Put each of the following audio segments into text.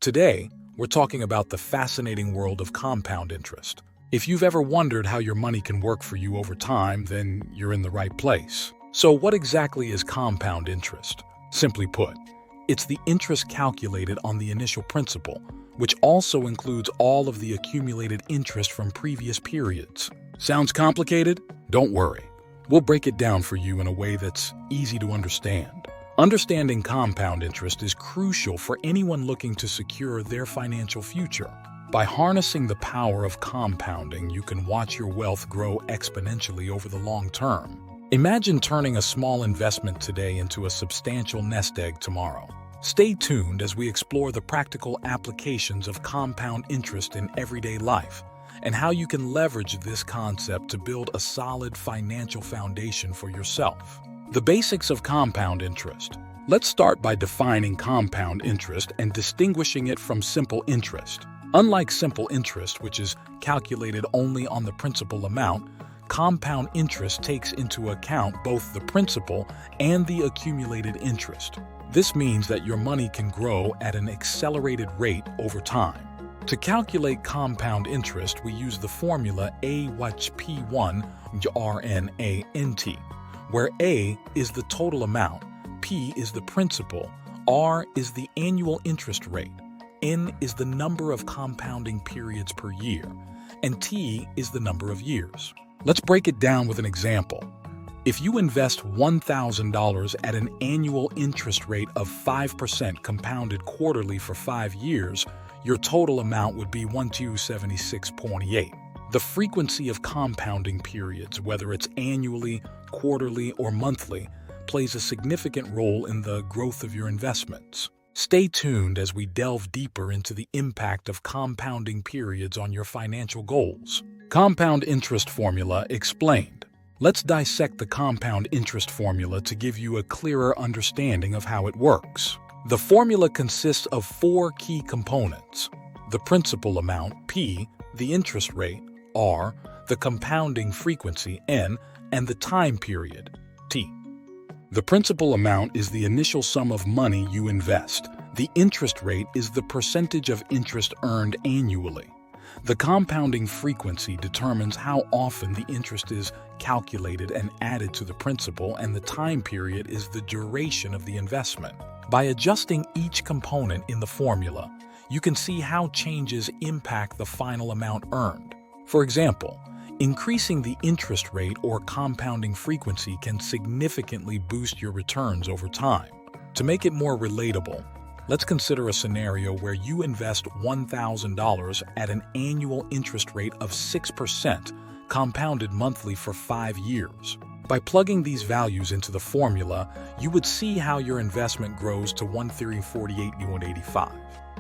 Today, we're talking about the fascinating world of compound interest. If you've ever wondered how your money can work for you over time, then you're in the right place. So what exactly is compound interest? Simply put, it's the interest calculated on the initial principal, which also includes all of the accumulated interest from previous periods. Sounds complicated? Don't worry. We'll break it down for you in a way that's easy to understand. Understanding compound interest is crucial for anyone looking to secure their financial future. By harnessing the power of compounding, you can watch your wealth grow exponentially over the long term. Imagine turning a small investment today into a substantial nest egg tomorrow. Stay tuned as we explore the practical applications of compound interest in everyday life and how you can leverage this concept to build a solid financial foundation for yourself. The basics of compound interest. Let's start by defining compound interest and distinguishing it from simple interest. Unlike simple interest, which is calculated only on the principal amount, compound interest takes into account both the principal and the accumulated interest. This means that your money can grow at an accelerated rate over time. To calculate compound interest, we use the formula A/P1 RNANT, where A is the total amount, P is the principal, R is the annual interest rate, N is the number of compounding periods per year, and T is the number of years. Let's break it down with an example. If you invest $1,000 at an annual interest rate of 5% compounded quarterly for 5 years, your total amount would be $1,276.8. The frequency of compounding periods, whether it's annually, quarterly, or monthly, plays a significant role in the growth of your investments. Stay tuned as we delve deeper into the impact of compounding periods on your financial goals. Compound interest formula explained. Let's dissect the compound interest formula to give you a clearer understanding of how it works. The formula consists of 4 key components: the principal amount, P, the interest rate, R, the compounding frequency, N, and the time period, T. The principal amount is the initial sum of money you invest. The interest rate is the percentage of interest earned annually. The compounding frequency determines how often the interest is calculated and added to the principal, and the time period is the duration of the investment. By adjusting each component in the formula, you can see how changes impact the final amount earned. For example, increasing the interest rate or compounding frequency can significantly boost your returns over time. To make it more relatable, let's consider a scenario where you invest $1,000 at an annual interest rate of 6%, compounded monthly for 5 years. By plugging these values into the formula, you would see how your investment grows to $1,348.85.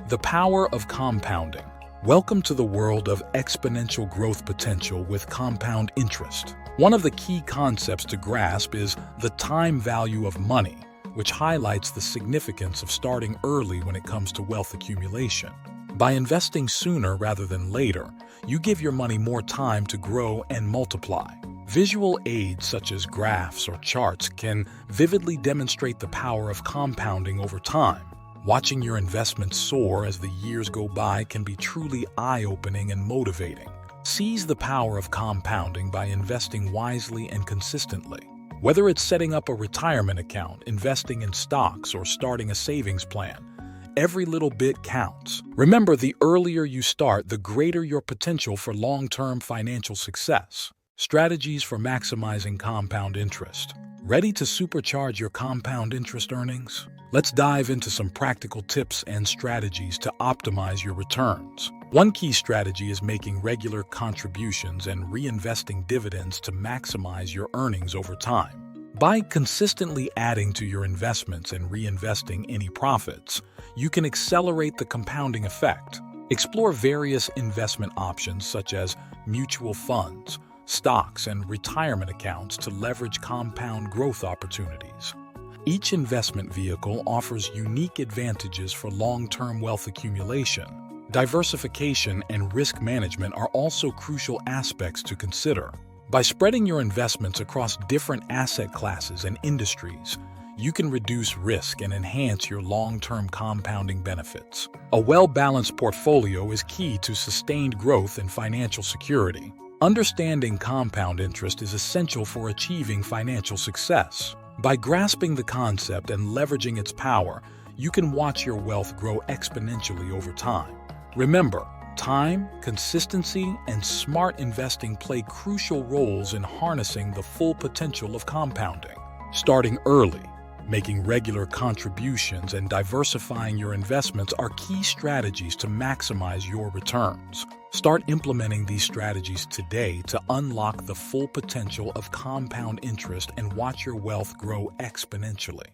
The power of compounding. Welcome to the world of exponential growth potential with compound interest. One of the key concepts to grasp is the time value of money, which highlights the significance of starting early when it comes to wealth accumulation. By investing sooner rather than later, you give your money more time to grow and multiply. Visual aids such as graphs or charts can vividly demonstrate the power of compounding over time. Watching your investments soar as the years go by can be truly eye-opening and motivating. Seize the power of compounding by investing wisely and consistently. Whether it's setting up a retirement account, investing in stocks, or starting a savings plan, every little bit counts. Remember, the earlier you start, the greater your potential for long-term financial success. Strategies for maximizing compound interest. Ready to supercharge your compound interest earnings? Let's dive into some practical tips and strategies to optimize your returns. One key strategy is making regular contributions and reinvesting dividends to maximize your earnings over time. By consistently adding to your investments and reinvesting any profits, you can accelerate the compounding effect. Explore various investment options such as mutual funds, stocks, and retirement accounts to leverage compound growth opportunities. Each investment vehicle offers unique advantages for long-term wealth accumulation. Diversification and risk management are also crucial aspects to consider. By spreading your investments across different asset classes and industries, you can reduce risk and enhance your long-term compounding benefits. A well-balanced portfolio is key to sustained growth and financial security. Understanding compound interest is essential for achieving financial success. By grasping the concept and leveraging its power, you can watch your wealth grow exponentially over time. Remember, time, consistency, and smart investing play crucial roles in harnessing the full potential of compounding. Starting early, making regular contributions, and diversifying your investments are key strategies to maximize your returns. Start implementing these strategies today to unlock the full potential of compound interest and watch your wealth grow exponentially.